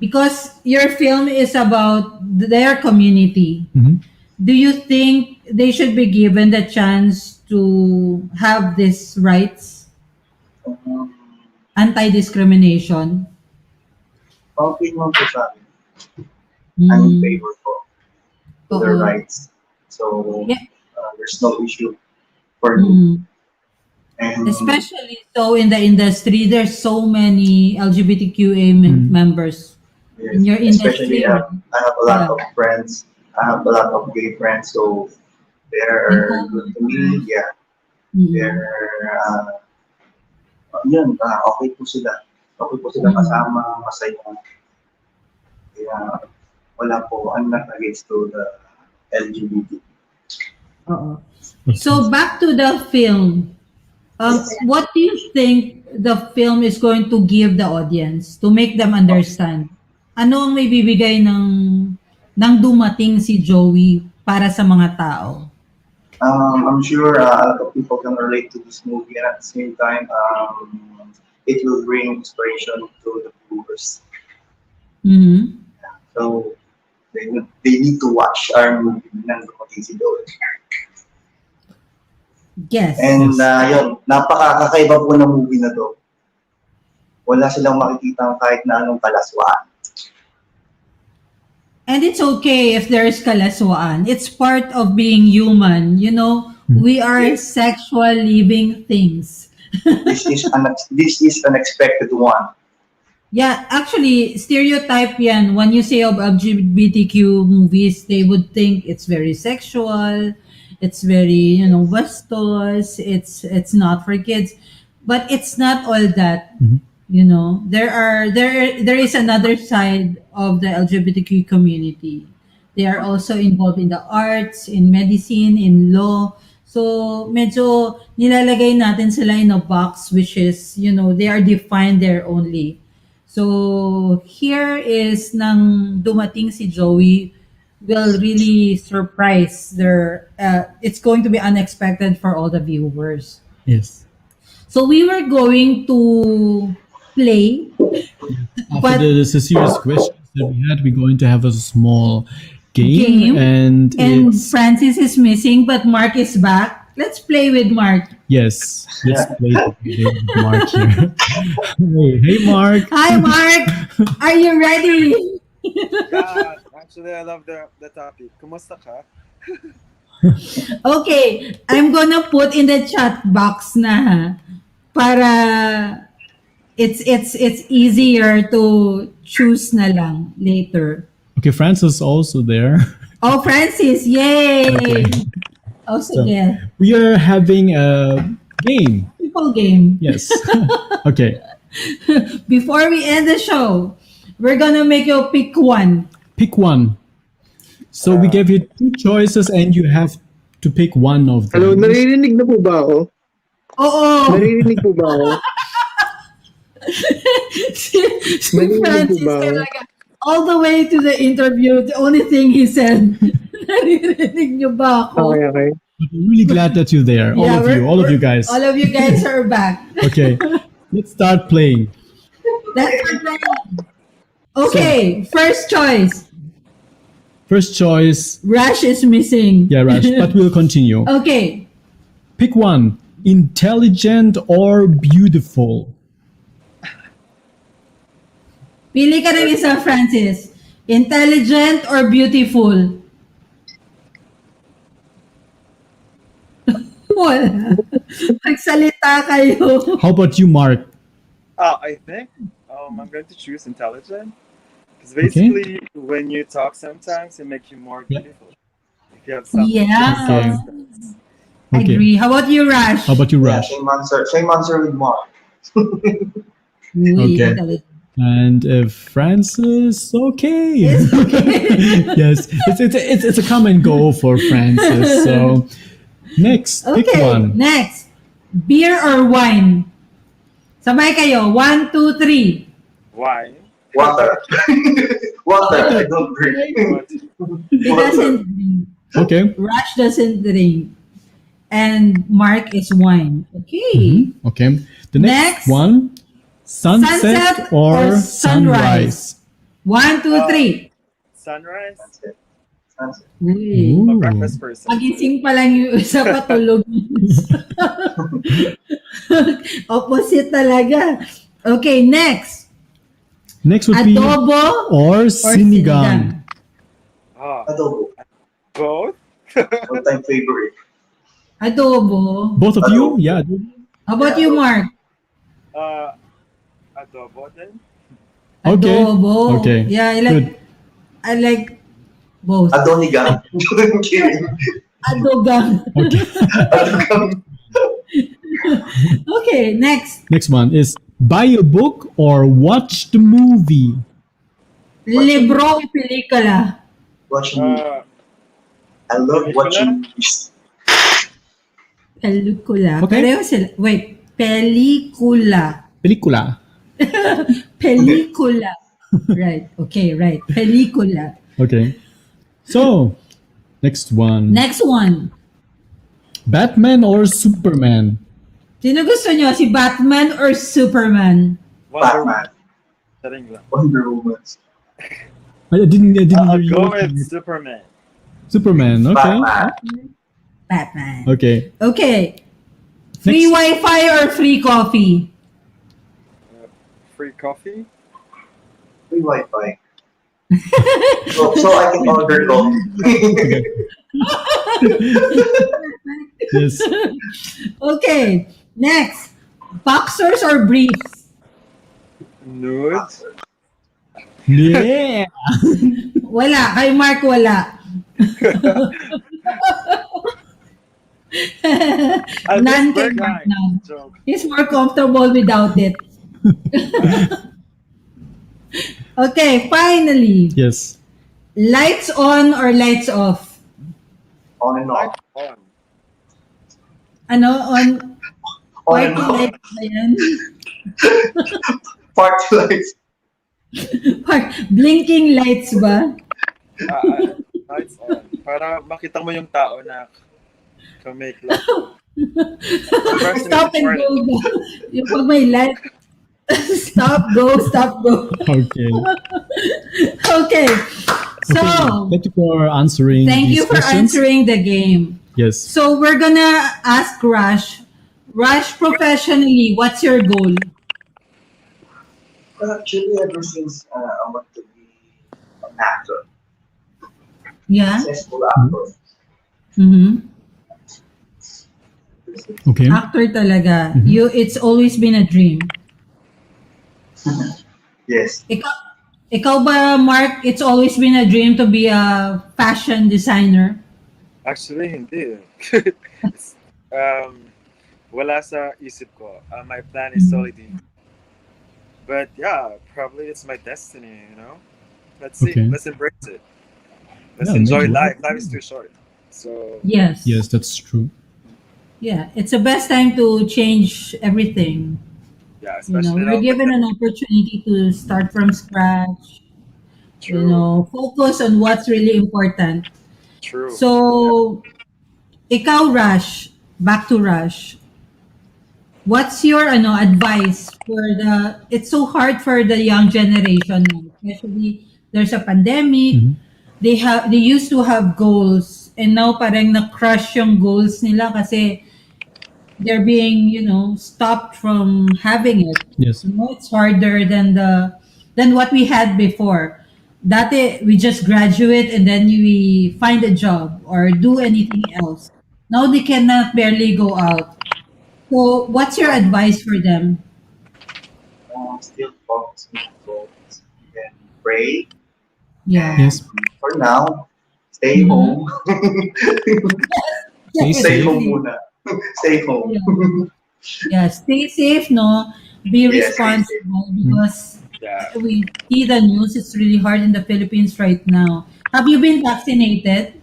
Because your film is about their community. Mhm. Do you think they should be given the chance to have these rights? Anti-discrimination? Okay naman po sa akin. I'm in favor po to their Oo. rights. So, Yeah. there's no issue for me. And Especially so in the industry, there's so many LGBTQA members yes, in your especially industry. I have a lot Yeah. of friends. I have a lot of gay friends, so they're good to me. Yeah, they're okay po sila. Okay po sila kasama, masaya. wala po, I'm not against to the LGBT. Oo. So back to the film. What do you think the film is going to give the audience to make them understand? Ano ang may bibigay ng dumating si Joey para sa mga tao? I'm sure a lot of people can relate to this movie, and at the same time, it will bring inspiration to the viewers. Mhm. So they need to watch our movie ng dumating si Joey. Yes. And yun, napakakaiba po ng movie na to. Wala silang makikita kahit na anong kalaswaan. And it's okay if there's kalaswaan. It's part of being human. You know, we are sexual living things. This is unexpected one. Yeah, actually, stereotype yan. When you say of LGBTQ movies, they would think it's very sexual, it's very, bastos, it's not for kids. But it's not all that. You know, there is another side of the LGBTQ community. They are also involved in the arts, in medicine, in law. So medyo nilalagay natin sila in a box, which is, they are defined there only. So here is nang dumating si Joey will really surprise it's going to be unexpected for all the viewers. Yes. So we were going to play. After the serious questions that we had, we're going to have a small game. And it's, Francis is missing, but Mark is back. Let's play with Mark. yes, let's play the game with Mark here. Hey, Mark. Hi, Mark. Are you ready? Yeah, actually, I love the topic. Kumusta ka? Okay, I'm gonna put in the chat box na para it's easier to choose na lang later. Okay, Francis also there. Oh, Francis, yay! Okay. Oh, sige. We are having a game. People game. Yes. Okay. Before we end the show, we're gonna make you pick one. Pick one. So we gave you two choices and you have to pick one of them. Hello, naririnig na po ba ako? Oo. Naririnig po ba ako? si Narinig Francis ko ba? talaga. All the way to the interview, the only thing he said, naririnig niyo ba ako? Okay. I'm really glad that you're there. Yeah, All of you guys. All of you guys are back. Okay. Let's start playing. That's our plan. Okay, first choice. First choice. Rash is missing. Yeah, Raj, but we'll continue. Okay. Pick one. Intelligent or beautiful? Pili ka ng isa, Francis. Intelligent or beautiful? Wala. Magsalita kayo. How about you, Mark? I think I'm going to choose intelligent. Because basically, when you talk sometimes, it makes you more beautiful. If you have something. Yeah. I Okay. agree. How about you, Rash? How about you, Raj? Same answer with Mark. Uy, Okay. intelligent. And Francis, okay. It's okay. Yes, it's a come and go for Francis. So next, pick Okay, one. next. Beer or wine? Sabay kayo. 1, 2, 3. Why? Water. Water. I don't drink. He doesn't drink. Okay. Rash doesn't drink. And Mark is wine. Okay. Okay. The next Next. one, sunset, Sunset or or sunrise? 1, 2, 3. Sunrise? Sunset. Uy. I'm a Ooh. breakfast person. Pagising pa lang yung isa patulog. Opposite talaga. Okay, next. Next would be Adobo or sinigang. Adobo. Both? All-time favorite. Adobo. Both of you? Yeah. How about you, Mark? Adobo then? Okay. Adobo. Okay. Yeah, Good. I like both. Adonigan. Kidding. Adogang. Okay. Adogang. Okay, next. Next one is buy a book or watch the movie. Libro o pelikula? Watching movies. I love pelikula? watching movies. Pelikula. Okay. Pareho sila. Wait, pelikula. Pelikula. Pelikula. Right. Okay, right. Pelikula. Okay. So, next one. Next one. Batman or Superman? Sino gusto nyo? Si Batman or Superman? Wonder Woman. Batman. Saring lang. Wonder Woman. I didn't I'll hear go you. with Superman. Superman. Okay. Batman. Batman. Okay. Okay. Free Next. Wi-Fi or free coffee? Free coffee? Free Wi-Fi. so I can order coffee. Yes. Okay. Next. Boxers or briefs? Nude? Yeah. Wala. Kay Mark, wala. None kay Mark now. Joke. He's more comfortable without it. Okay, finally. Yes. Lights on or lights off? On and off. On. Ano? On? On Party and off. lights ba yan? Party lights. Blinking lights ba? Lights on. Para makita mo yung tao na ka-make love. Stop and go ba? Yung pag may light. Stop, go, stop, go. Okay. Okay. So, Thank you for answering thank these you for questions. answering the game. Yes. So, we're gonna ask Rush. Rush, professionally, what's your goal? Actually, ever since I want to be an actor, Yeah? successful actor. Mm-hmm. Okay. Actor talaga. Mhm. It's always been a dream. Yes. Ikaw ba, Mark, it's always been a dream to be a fashion designer? Actually, hindi. Wala sa isip ko. My plan is solely But yeah, probably it's my destiny, you know? Let's see. Okay. Let's embrace it. Let's Yeah, enjoy maybe. life. Life is too short. So, Yes. Yes, that's true. Yeah, it's the best time to change everything. yeah, You know, especially we're now. given an opportunity to start from scratch. True. You know, focus on what's really important. True. So, ikaw, Rush, back to Rush. What's your advice for it's so hard for the young generation now, especially there's a pandemic. Mhm. They used to have goals and now parang na-crush yung goals nila kasi they're being, stopped from having it. Yes. It's harder than what we had before. Dati, we just graduate and then we find a job or do anything else. Now they cannot barely go out. So, what's your advice for them? Still focus on goals and pray. Yeah. Yes. For now, stay Mhm. home. Stay Stay safe. home muna. Stay home. Yeah, stay safe, no? Be Yes, responsible because Yeah. we see the news. It's really hard in the Philippines right now. Have you been vaccinated?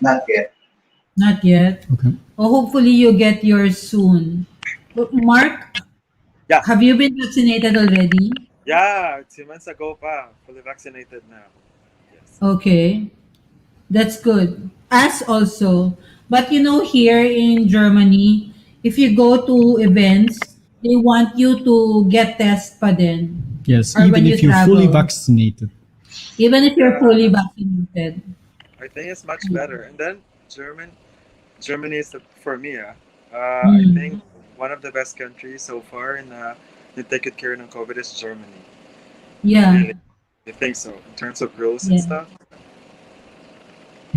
Not yet. Not yet. Okay. Well, hopefully you get yours soon. But Mark, Yeah. have you been vaccinated already? Yeah, 2 months ago pa. Fully vaccinated now. Yes. Okay, that's good. Us also. But here in Germany, if you go to events, they want you to get test pa din. Yes. Or Even when if you you're fully travel. vaccinated. Even if you're fully vaccinated. I think it's much better. And then Germany is for me. I Mm. think one of the best countries so far in take good care of COVID is Germany. Yeah, Really, I think so. In terms of rules and Yeah. stuff.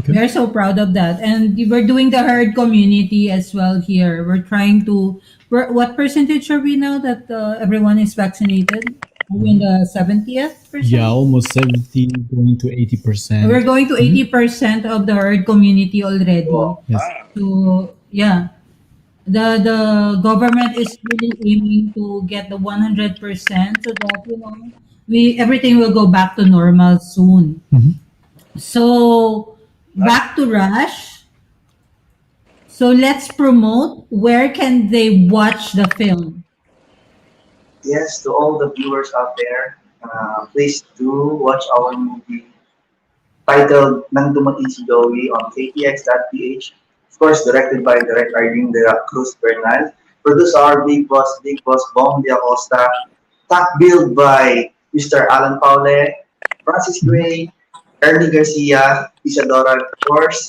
Okay. we're so proud of that. And we're doing the herd community as well here. We're trying to, what percentage are we now that everyone is vaccinated? Are we in the 70th percent? Yeah, almost 70 going to 80%. We're going to 80% of the herd community already. Wow. Yes. Ah, So, yeah. The government is really aiming to get the 100% so that we everything will go back to normal soon. Mhm. So back to Rush. So let's promote where can they watch the film. Yes, to all the viewers out there, please do watch our movie titled Nang Dumating si Joey on KTX.ph. Of course, directed by Direct Irene de la Cruz Bernal. Produced our Big Boss Bong de Acosta. Top billed by Mr. Alan Paule, Francis Gray, Ernie Garcia, Isadora Force,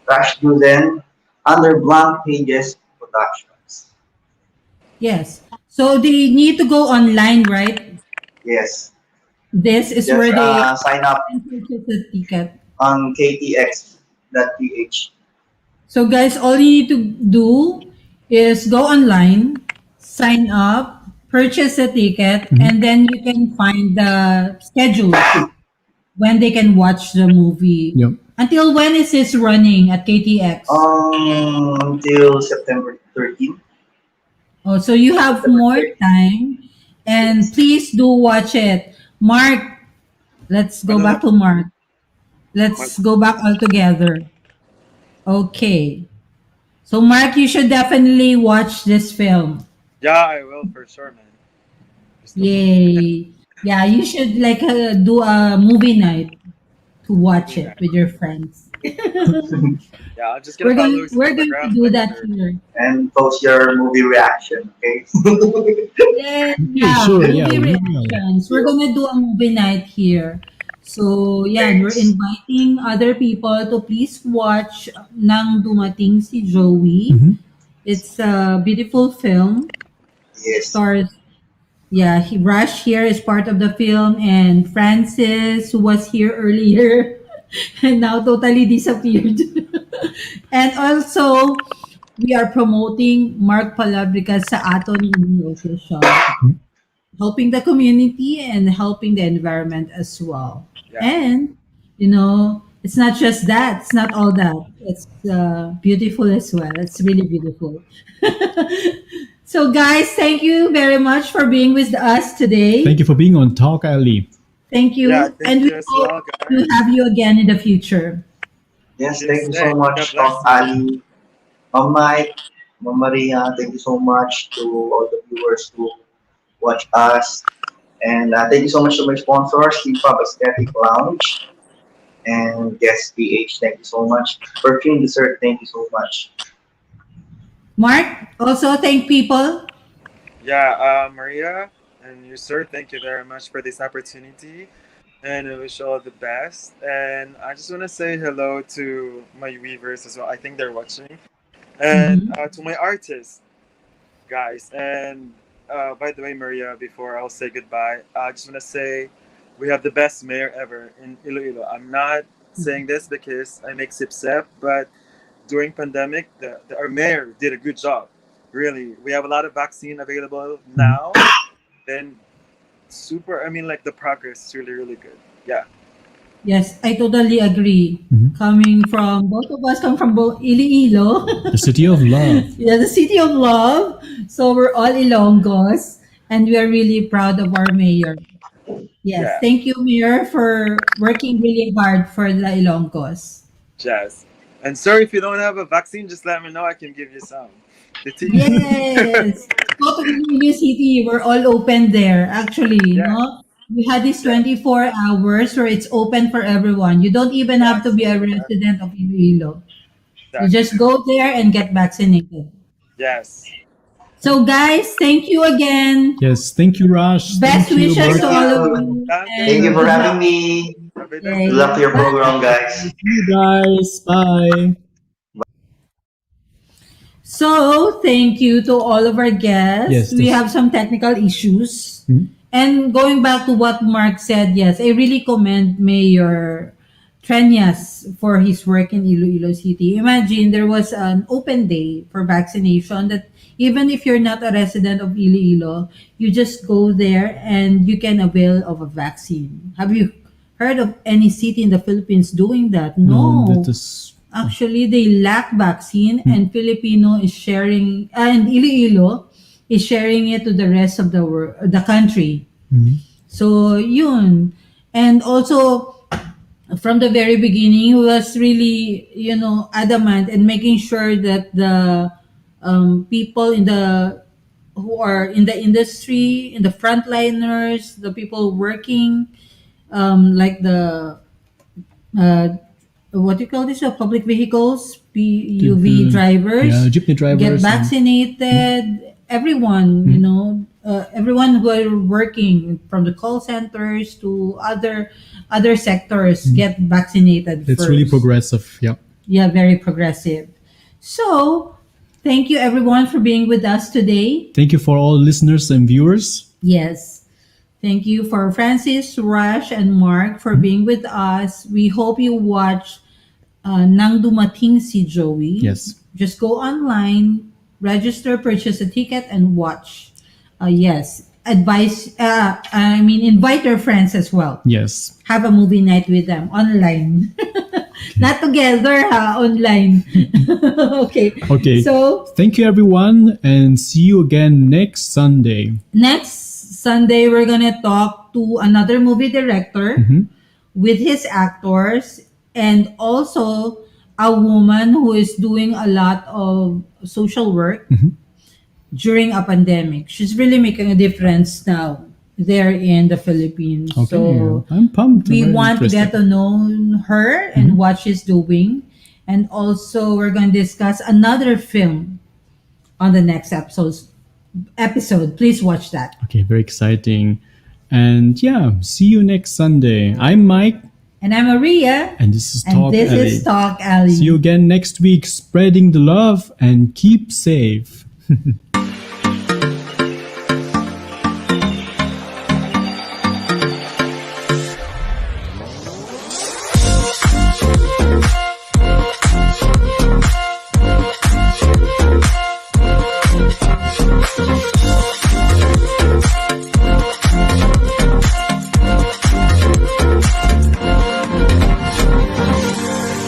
Rash Duden, under Blank Pages Productions. Yes. So they need to go online, right? Yes, This is just where they sign up can purchase the ticket. on ktx.ph. So guys, all you need to do is go online, sign up, purchase a ticket, and then you can find the schedule when they can watch the movie. Yep. Until when is this running at KTX? Until September 13th. Oh, so you have more time, and please do watch it. Mark, let's go back to Mark. Let's go back all together. Okay. So Mark, you should definitely watch this film. Yeah, I will for sure, man. Yay. Yeah, you should like do a movie night to watch it with your friends. Yeah, I'll just get a follow We're going to do that here. And post your movie reaction, okay? Yeah, Sure, yeah, movie we will. reactions. We're gonna do a movie night here. So, yeah, we're inviting other people to please watch Nang Dumating si Joey. Mhm. It's a beautiful film. Yes. Stars, yeah, Rush here is part of the film, and Francis, who was here earlier and now totally disappeared. And also, we are promoting Mark Palabrica sa Ato ni Social, helping the community and helping the environment as well. Yeah. And, it's not just that. It's not all that. It's beautiful as well. It's really beautiful. So, guys, thank you very much for being with us today. Thank you for being on Talk Ali. Thank you. Yeah, thank And you we as hope well, to guys. have you again in the future. Yes, Yes, thank you so God much, bless Tom Ali, Ma'am Mike, Ma'am Maria. Thank you so much to all the viewers who watch us. And thank you so much to my sponsors, Team Pub Aesthetic Lounge and Guest PH. Thank you so much. Perfume Dessert, thank you so much. Mark, also thank people. Yeah, Maria and you, sir, thank you very much for this opportunity. And I wish you all the best. And I just want to say hello to my weavers as well. I think they're watching. And to my artists, guys. And by the way, Maria, before I'll say goodbye, I just want to say we have the best mayor ever in Iloilo. I'm not saying this because I make sip sip, but during pandemic, our mayor did a good job. Really, we have a lot of vaccine available now. Then super, I mean, like the progress is really, really good. Yeah. Yes, I totally agree. Coming from both of us come from Iloilo. The city of love. Yeah, the city of love. So we're all Ilonggos, and we are really proud of our mayor. Yes, Yeah. thank you, Mayor, for working really hard for the Ilonggos. Jazz. And sir, if you don't have a vaccine, just let me know. I can give you some. The tea. Yes. Go to Iloilo City. We're all open there. Actually, Yeah. no? We had this 24 hours where it's open for everyone. You don't even have to be a resident of Iloilo. You just go there and get vaccinated. Yes. So, guys, thank you again. Yes, thank you, Rush. Best Thank you, wishes to Mark. all of you. Thank you for having me. Yay. Good luck to your program, guys. Thank you, guys. Bye. So, thank you to all of our guests. Yes, We this- have some technical issues. Mhm. And going back to what Mark said, yes, I really commend Mayor Trenyas for his work in Iloilo City. Imagine there was an open day for vaccination that even if you're not a resident of Iloilo, you just go there and you can avail of a vaccine. Have you heard of any city in the Philippines doing that? No. That is actually they lack vaccine, and Filipino is sharing, and Iloilo is sharing it to the rest of the world, the country. So yun. And also from the very beginning, he was really, adamant and making sure that the people who are in the industry, in the frontliners, the people working, like the what do you call this? Public vehicles, PUV drivers, Yeah, jeepney drivers. get and- vaccinated. Everyone, everyone who are working from the call centers to other sectors get vaccinated. It's first. really progressive. Yeah. Yeah, very progressive. So, thank you everyone for being with us today. Thank you for all listeners and viewers. Yes. Thank you for Francis, Rush, and Mark for being with us. We hope you watch Nang Dumating Si Joey. Yes. Just go online, register, purchase a ticket, and watch. Yes. Invite your friends as well. Yes. Have a movie night with them online. Not together, online. Okay. Okay. So, Thank you, everyone, and see you again next Sunday. next Sunday, we're gonna talk to another movie director with his actors, and also a woman who is doing a lot of social work during a pandemic. She's really making a difference now there in the Philippines. Okay. So I'm pumped. we Very want to get interested. to know her and what she's doing. And also, we're going to discuss another film on the next episode. Please watch that. Okay, very exciting. And yeah, see you next Sunday. I'm Mike, And I'm Maria. and this is And Talk this Alley. is Talk Alley. See you again next week, spreading the love and keep safe.